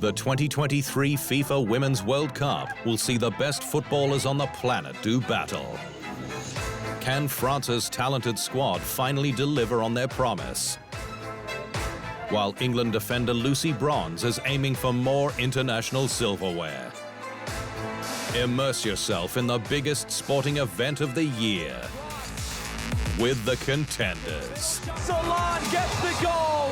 The 2023 FIFA Women's World Cup will see the best footballers on the planet do battle. Can France's talented squad finally deliver on their promise? While England defender Lucy Bronze is aiming for more international silverware. Immerse yourself in the biggest sporting event of the year with the Contenders. Solon gets the goal!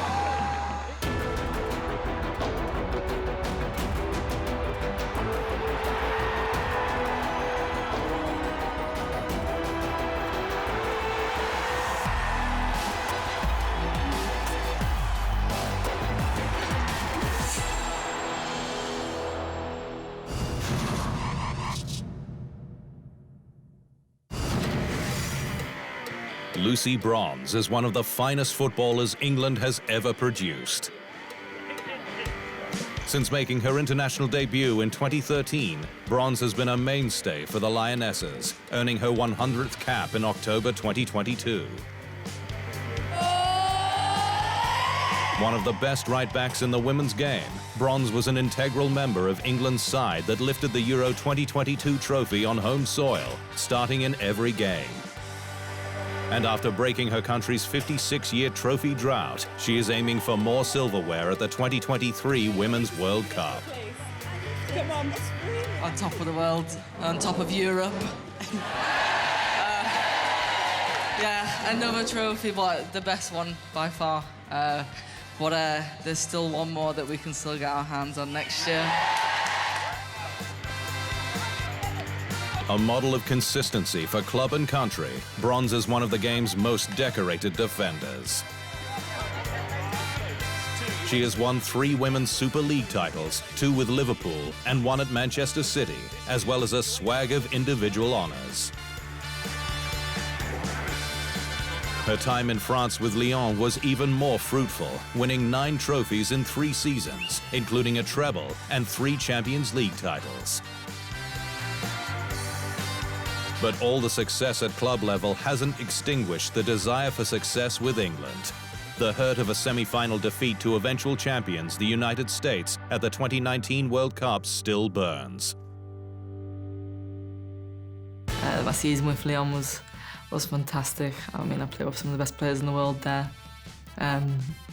Lucy Bronze is one of the finest footballers England has ever produced. Since making her international debut in 2013, Bronze has been a mainstay for the Lionesses, earning her 100th cap in October 2022. One of the best right-backs in the women's game, Bronze was an integral member of England's side that lifted the Euro 2022 trophy on home soil, starting in every game. And after breaking her country's 56-year trophy drought, she is aiming for more silverware at the 2023 Women's World Cup. Come on, on top of the world, on top of Europe. Yeah, another trophy, but the best one by far. But there's still one more that we can still get our hands on next year. A model of consistency for club and country, Bronze is one of the game's most decorated defenders. She has won 3 Women's Super League titles, 2 with Liverpool and 1 at Manchester City, as well as a swag of individual honours. Her time in France with Lyon was even more fruitful, winning 9 trophies in 3 seasons, including a treble and 3 Champions League titles. But all the success at club level hasn't extinguished the desire for success with England. The hurt of a semi-final defeat to eventual champions, the United States, at the 2019 World Cup still burns. My season with Lyon was fantastic. I mean, I played with some of the best players in the world there.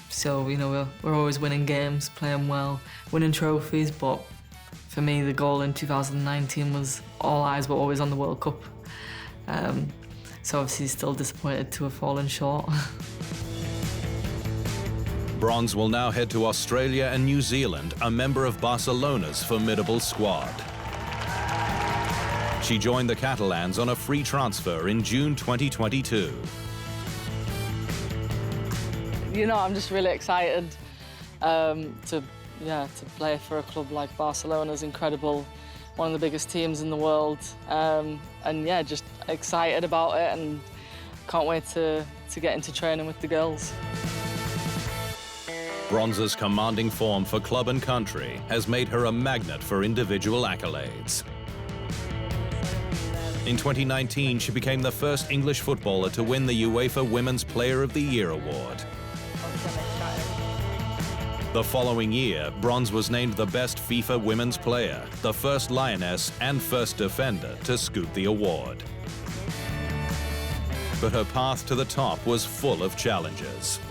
So, you know, we're always winning games, playing well, winning trophies, but for me, the goal in 2019 was all eyes were always on the World Cup. So obviously still disappointed to have fallen short. Bronze will now head to Australia and New Zealand, a member of Barcelona's formidable squad. She joined the Catalans on a free transfer in June 2022. You know, I'm just really excited to play for a club like Barcelona. Is incredible, one of the biggest teams in the world, and yeah, just excited about it and can't wait to get into training with the girls. Bronze's commanding form for club and country has made her a magnet for individual accolades. In 2019, she became the first English footballer to win the UEFA Women's Player of the Year award. The following year, Bronze was named the best FIFA women's player, the first Lioness and first defender to scoop the award. But her path to the top was full of challenges.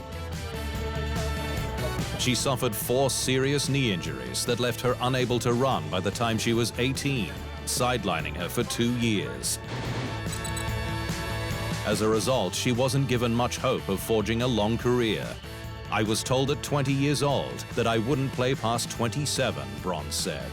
She suffered 4 serious knee injuries that left her unable to run by the time she was 18, sidelining her for 2 years. As a result, she wasn't given much hope of forging a long career. I was told at 20 years old that I wouldn't play past 27, Bronze said.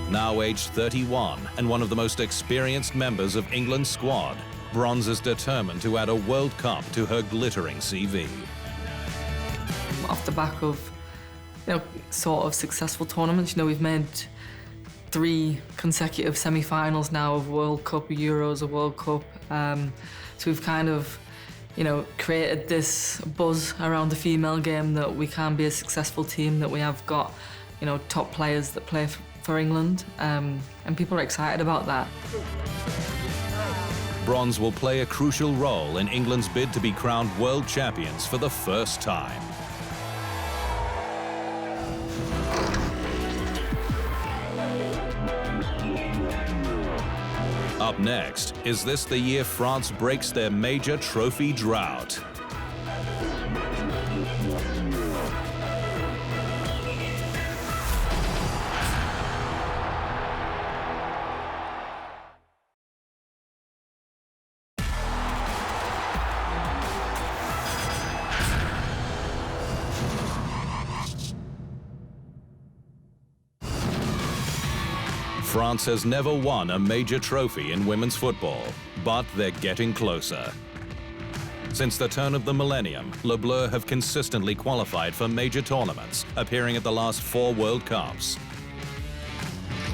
Now aged 31 and one of the most experienced members of England's squad, Bronze is determined to add a World Cup to her glittering CV. Off the back of, you know, sort of successful tournaments, you know, we've made 3 consecutive semi-finals now of World Cup, Euros, a World Cup. So we've kind of, you know, created this buzz around the female game that we can be a successful team, that we have got, you know, top players that play for England, and people are excited about that. Bronze will play a crucial role in England's bid to be crowned world champions for the first time. Up next, is this the year France breaks their major trophy drought? France has never won a major trophy in women's football, but they're getting closer. Since the turn of the millennium, Le Bleu have consistently qualified for major tournaments, appearing at the last 4 World Cups.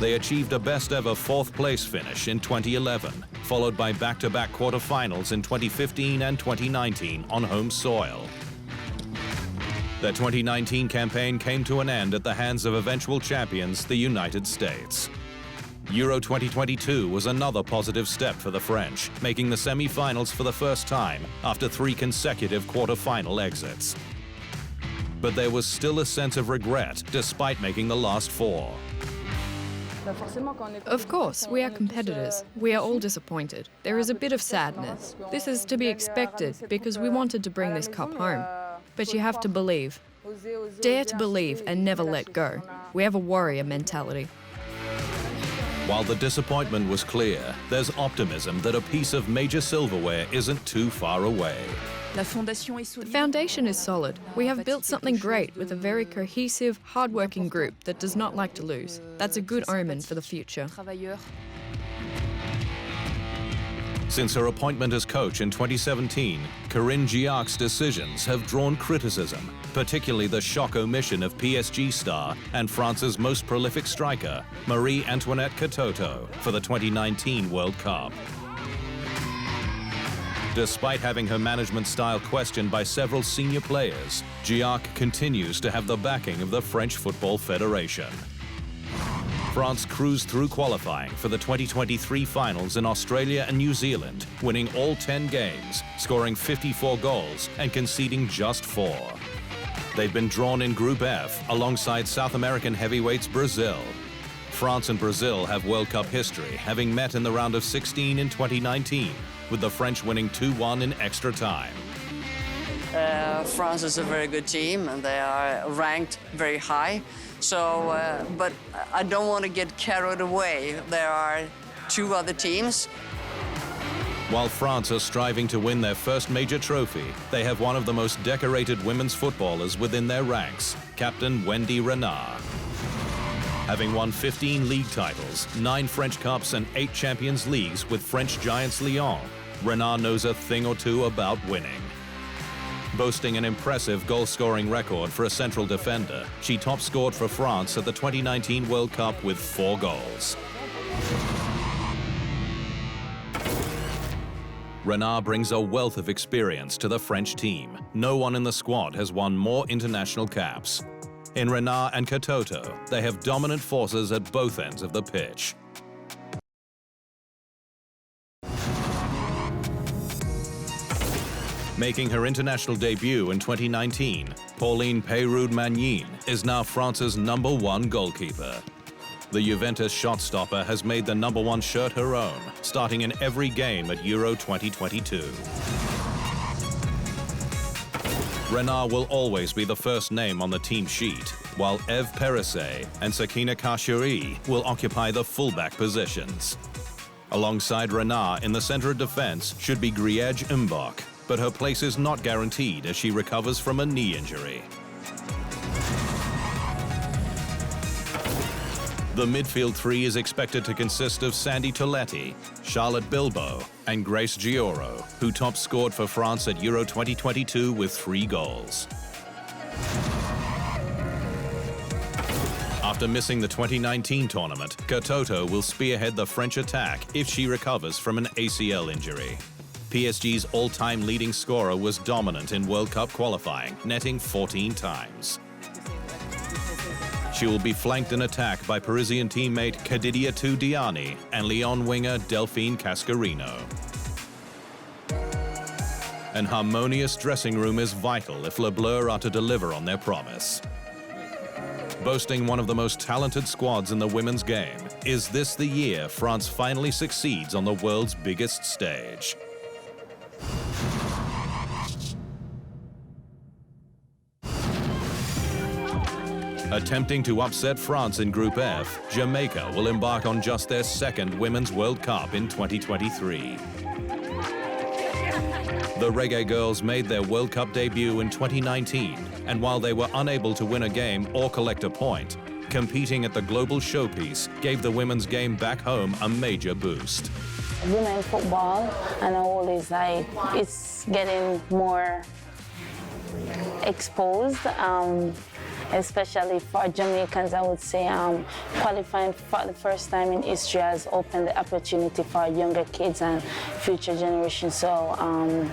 They achieved a best-ever 4th-place finish in 2011, followed by back-to-back quarterfinals in 2015 and 2019 on home soil. Their 2019 campaign came to an end at the hands of eventual champions, the United States. Euro 2022 was another positive step for the French, making the semi-finals for the first time after 3 consecutive quarter-final exits. But there was still a sense of regret despite making the last 4. Of course, we are competitors. We are all disappointed. There is a bit of sadness. This is to be expected because we wanted to bring this cup home. But you have to believe. Dare to believe and never let go. We have a warrior mentality. While the disappointment was clear, there's optimism that a piece of major silverware isn't too far away. The foundation is solid. We have built something great with a very cohesive, hard-working group that does not like to lose. That's a good omen for the future. Since her appointment as coach in 2017, Corinne Diac's decisions have drawn criticism, particularly the shock omission of PSG star and France's most prolific striker, Marie-Antoinette Katoto, for the 2019 World Cup. Despite having her management style questioned by several senior players, Diac continues to have the backing of the French Football Federation. France cruised through qualifying for the 2023 finals in Australia and New Zealand, winning all 10 games, scoring 54 goals and conceding just 4. They've been drawn in Group F alongside South American heavyweights Brazil. France and Brazil have World Cup history, having met in the round of 16 in 2019, with the French winning 2-1 in extra time. France is a very good team and they are ranked very high. But I don't want to get carried away. There are 2 other teams. While France are striving to win their first major trophy, they have one of the most decorated women's footballers within their ranks, Captain Wendy Renard. Having won 15 league titles, 9 French Cups and 8 Champions Leagues with French giants Lyon, Renard knows a thing or two about winning. Boasting an impressive goal-scoring record for a central defender, she top-scored for France at the 2019 World Cup with 4 goals. Renard brings a wealth of experience to the French team. No one in the squad has won more international caps. In Renard and Katoto, they have dominant forces at both ends of the pitch. Making her international debut in 2019, Pauline Peyroud-Magnin is now France's #1 goalkeeper. The Juventus shot-stopper has made the #1 shirt her own, starting in every game at Euro 2022. Renard will always be the first name on the team sheet, while Eve Perisset and Sakina Kashiri will occupy the fullback positions. Alongside Renard in the center of defense should be Griege Mbok, but her place is not guaranteed as she recovers from a knee injury. The midfield 3 is expected to consist of Sandy Toletti, Charlotte Bilbao, and Grace Gioro, who top-scored for France at Euro 2022 with 3 goals. After missing the 2019 tournament, Katoto will spearhead the French attack if she recovers from an ACL injury. PSG's all-time leading scorer was dominant in World Cup qualifying, netting 14 times. She will be flanked in attack by Parisian teammate Khadidiatou Diani and Lyon winger Delphine Cascarino. An harmonious dressing room is vital if Le Bleu are to deliver on their promise. Boasting one of the most talented squads in the women's game, Is this the year France finally succeeds on the world's biggest stage? Attempting to upset France in Group F, Jamaica will embark on just their second Women's World Cup in 2023. The Reggae Girls made their World Cup debut in 2019, and while they were unable to win a game or collect a point, competing at the global showpiece gave the women's game back home a major boost. Women football and all is like, it's getting more exposed, especially for Jamaicans. I would say qualifying for the first time in history has opened the opportunity for younger kids and future generations. So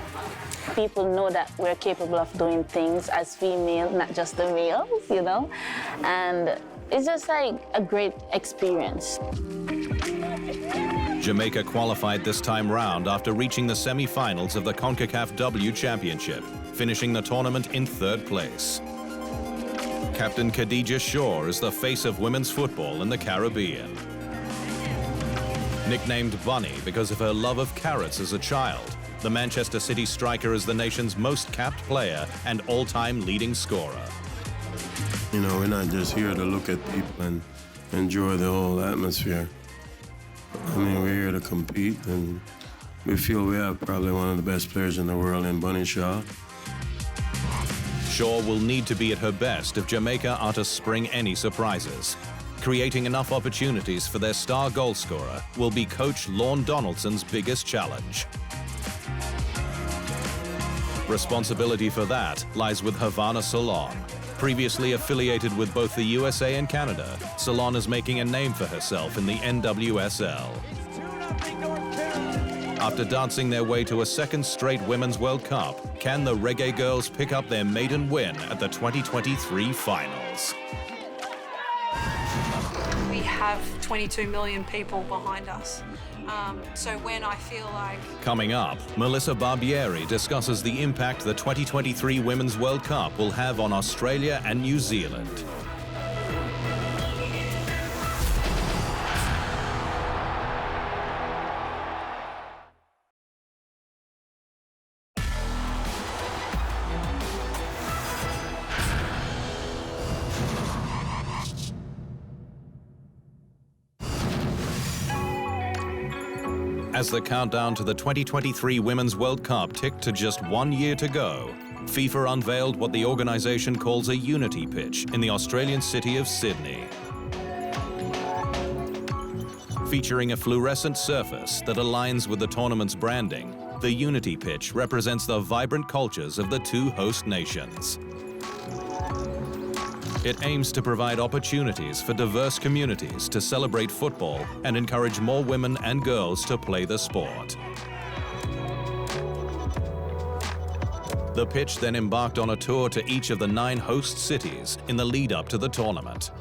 people know that we're capable of doing things as female, not just the males, you know? And it's just like a great experience. Jamaica qualified this time round after reaching the semi-finals of the CONCACAF W Championship, finishing the tournament in third place. Captain Khadija Shaw is the face of women's football in the Caribbean. Nicknamed Bunny because of her love of carrots as a child, the Manchester City striker is the nation's most capped player and all-time leading scorer. You know, we're not just here to look at people and enjoy the whole atmosphere. I mean, we're here to compete, and we feel we have probably one of the best players in the world in Bunny Shaw. Shaw will need to be at her best if Jamaica are to spring any surprises. Creating enough opportunities for their star goalscorer will be coach Lorne Donaldson's biggest challenge. Responsibility for that lies with Havana Salon. Previously affiliated with both the USA and Canada, Salon is making a name for herself in the NWSL. After dancing their way to a second straight Women's World Cup, can the Reggae Girls pick up their maiden win at the 2023 finals? We have 22 million people behind us. So when I feel like... Coming up, Melissa Barbieri discusses the impact the 2023 Women's World Cup will have on Australia and New Zealand. As the countdown to the 2023 Women's World Cup ticked to just 1 year to go, FIFA unveiled what the organization calls a unity pitch in the Australian city of Sydney. Featuring a fluorescent surface that aligns with the tournament's branding, the unity pitch represents the vibrant cultures of the two host nations. It aims to provide opportunities for diverse communities to celebrate football and encourage more women and girls to play the sport. The pitch then embarked on a tour to each of the 9 host cities in the lead-up to the tournament.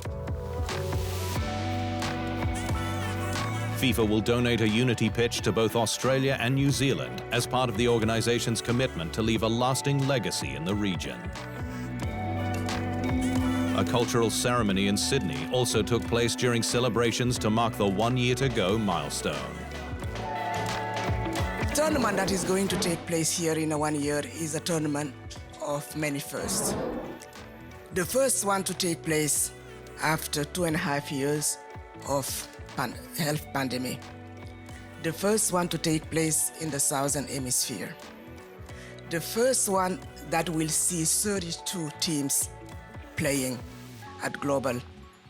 FIFA will donate a unity pitch to both Australia and New Zealand as part of the organization's commitment to leave a lasting legacy in the region. A cultural ceremony in Sydney also took place during celebrations to mark the 1 year to go milestone. The tournament that is going to take place here in 1 year is a tournament of many firsts. The first one to take place after 2.5 years of health pandemic. The first one to take place in the Southern Hemisphere. The first one that will see 32 teams playing at global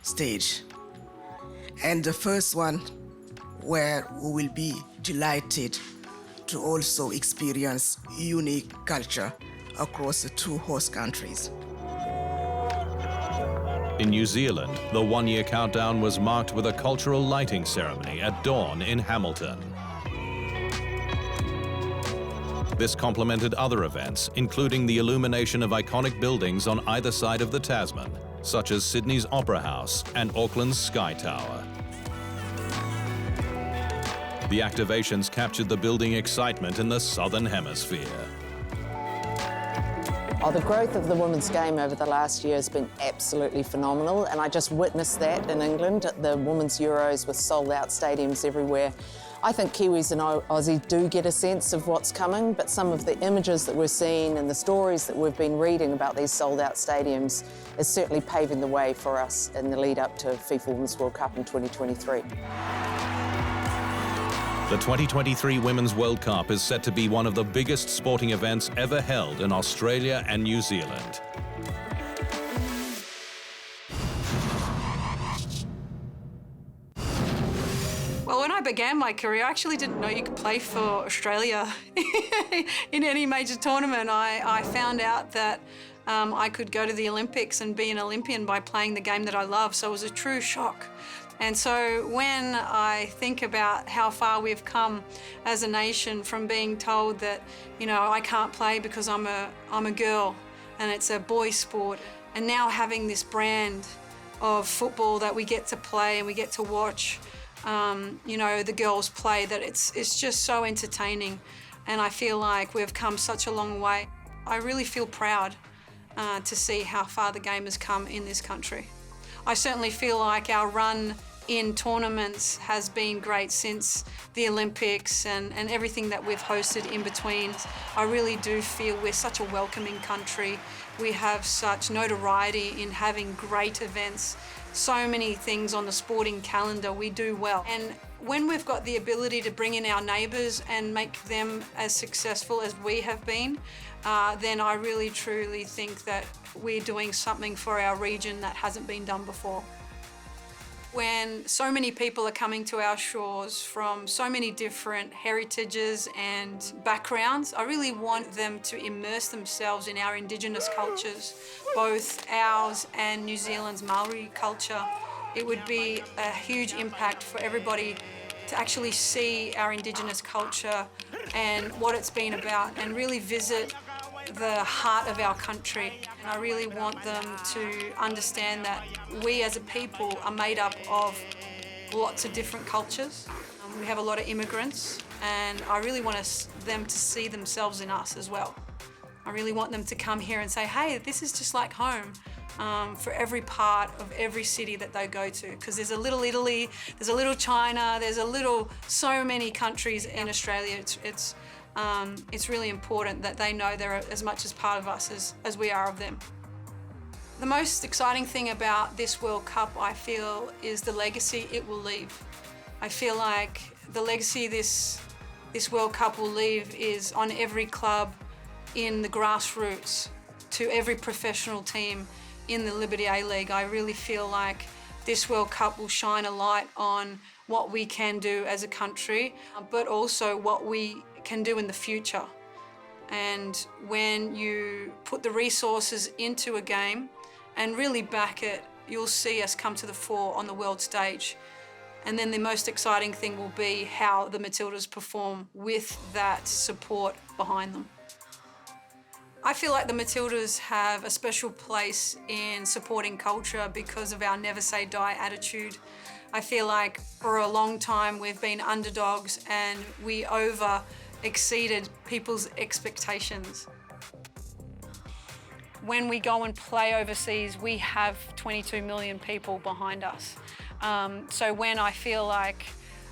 stage. And the first one where we will be delighted to also experience unique culture across the 2 host countries. In New Zealand, the 1 year countdown was marked with a cultural lighting ceremony at dawn in Hamilton. This complemented other events, including the illumination of iconic buildings on either side of the Tasman, such as Sydney's Opera House and Auckland's Sky Tower. The activations captured the building excitement in the Southern Hemisphere. Oh, the growth of the women's game over the last year has been absolutely phenomenal, and I just witnessed that in England at the Women's Euros with sold-out stadiums everywhere. I think Kiwis and Aussies do get a sense of what's coming, but some of the images that we're seeing and the stories that we've been reading about these sold-out stadiums is certainly paving the way for us in the lead-up to FIFA Women's World Cup in 2023. The 2023 Women's World Cup is set to be one of the biggest sporting events ever held in Australia and New Zealand. Well, when I began my career, I actually didn't know you could play for Australia in any major tournament. I found out that I could go to the Olympics and be an Olympian by playing the game that I love, so it was a true shock. And so when I think about how far we've come as a nation from being told that, you know, I can't play because I'm a girl and it's a boy sport, and now having this brand of football that we get to play and we get to watch, you know, the girls play, that it's just so entertaining, and I feel like we've come such a long way. I really feel proud to see how far the game has come in this country. I certainly feel like our run in tournaments has been great since the Olympics and everything that we've hosted in between. I really do feel we're such a welcoming country. We have such notoriety in having great events. So many things on the sporting calendar we do well. And when we've got the ability to bring in our neighbours and make them as successful as we have been, then I really truly think that we're doing something for our region that hasn't been done before. When so many people are coming to our shores from so many different heritages and backgrounds, I really want them to immerse themselves in our Indigenous cultures, both ours and New Zealand's Maori culture. It would be a huge impact for everybody to actually see our Indigenous culture and what it's been about, and really visit the heart of our country. And I really want them to understand that we as a people are made up of lots of different cultures. We have a lot of immigrants, and I really want them to see themselves in us as well. I really want them to come here and say, hey, this is just like home, for every part of every city that they go to, because there's a little Italy, there's a little China, there's a little so many countries in Australia. It's really important that they know they're as much as part of us as we are of them. The most exciting thing about this World Cup, I feel, is the legacy it will leave. I feel like the legacy this World Cup will leave is on every club, in the grassroots, to every professional team in the Liberty A-League. I really feel like this World Cup will shine a light on what we can do as a country, but also what we can do in the future. And when you put the resources into a game and really back it, you'll see us come to the fore on the world stage. And then the most exciting thing will be how the Matildas perform with that support behind them. I feel like the Matildas have a special place in supporting culture because of our never say die attitude. I feel like for a long time we've been underdogs and we exceeded people's expectations. When we go and play overseas, we have 22 million people behind us. So when I feel like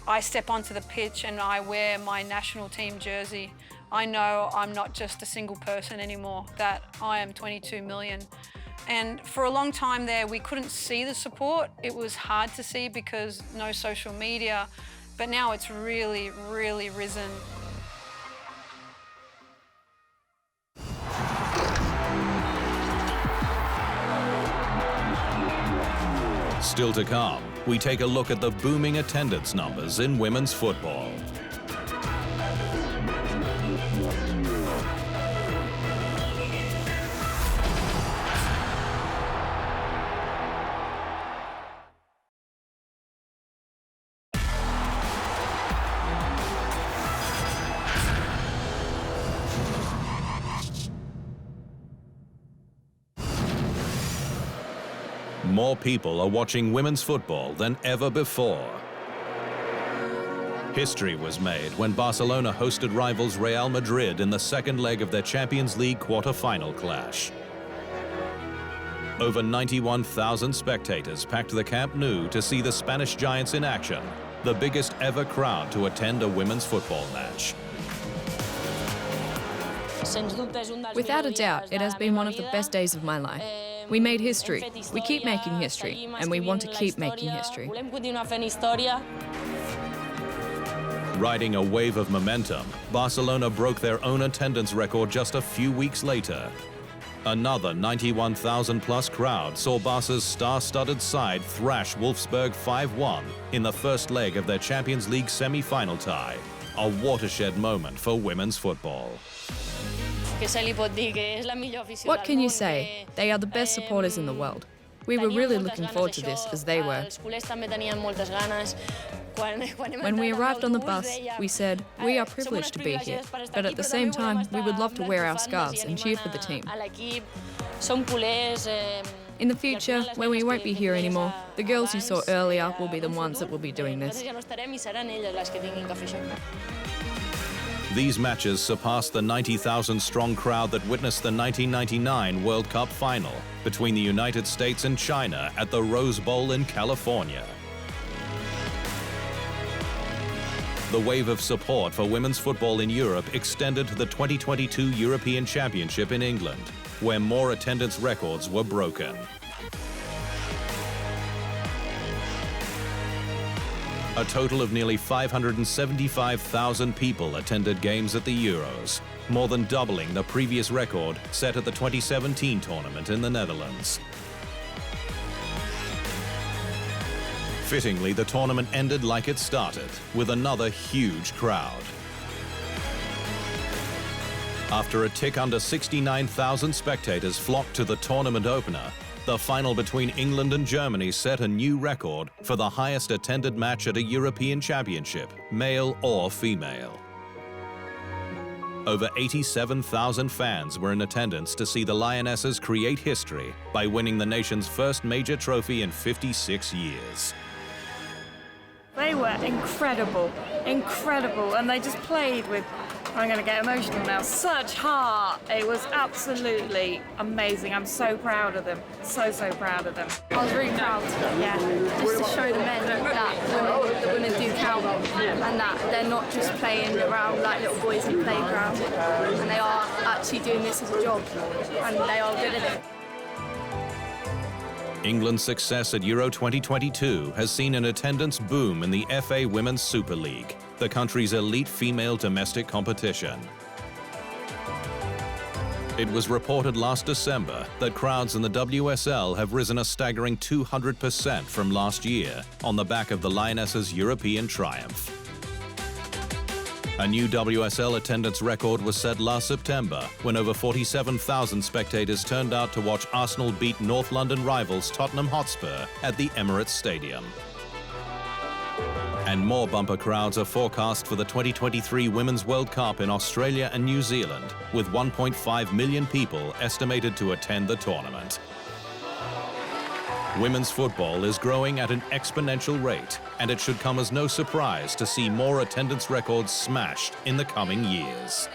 I step onto the pitch and I wear my national team jersey, I know I'm not just a single person anymore, that I am 22 million. And for a long time there, we couldn't see the support. It was hard to see because no social media, but now it's really, really risen. Still to come, we take a look at the booming attendance numbers in women's football. More people are watching women's football than ever before. History was made when Barcelona hosted rivals Real Madrid in the second leg of their Champions League quarter-final clash. Over 91,000 spectators packed the Camp Nou to see the Spanish Giants in action, the biggest ever crowd to attend a women's football match. Without a doubt, it has been one of the best days of my life. We made history, we keep making history, and we want to keep making history. Riding a wave of momentum, Barcelona broke their own attendance record just a few weeks later. Another 91,000-plus crowd saw Barca's star-studded side thrash Wolfsburg 5-1 in the first leg of their Champions League semi-final tie, a watershed moment for women's football. What can you say? They are the best supporters in the world. We were really looking forward to this, as they were. When we arrived on the bus, we said, we are privileged to be here, but at the same time, we would love to wear our scarves and cheer for the team. In the future, when we won't be here anymore, the girls you saw earlier will be the ones that will be doing this. These matches surpassed the 90,000-strong crowd that witnessed the 1999 World Cup final between the United States and China at the Rose Bowl in California. The wave of support for women's football in Europe extended to the 2022 European Championship in England, where more attendance records were broken. A total of nearly 575,000 people attended games at the Euros, more than doubling the previous record set at the 2017 tournament in the Netherlands. Fittingly, the tournament ended like it started, with another huge crowd. After a tick under 69,000 spectators flocked to the tournament opener, the final between England and Germany set a new record for the highest attended match at a European Championship, male or female. Over 87,000 fans were in attendance to see the Lionesses create history by winning the nation's first major trophy in 56 years. They were incredible, and they just played with, I'm going to get emotional now, such heart. It was absolutely amazing. I'm so proud of them, so proud of them. I was really proud, yeah, just to show the men that the women do count, and that they're not just playing around like little boys in the playground, and they are actually doing this as a job, and they are good at it. England's success at Euro 2022 has seen an attendance boom in the FA Women's Super League, the country's elite female domestic competition. It was reported last December that crowds in the WSL have risen a staggering 200% from last year on the back of the Lionesses' European triumph. A new WSL attendance record was set last September when over 47,000 spectators turned out to watch Arsenal beat North London rivals Tottenham Hotspur at the Emirates Stadium. And more bumper crowds are forecast for the 2023 Women's World Cup in Australia and New Zealand, with 1.5 million people estimated to attend the tournament. Women's football is growing at an exponential rate, and it should come as no surprise to see more attendance records smashed in the coming years.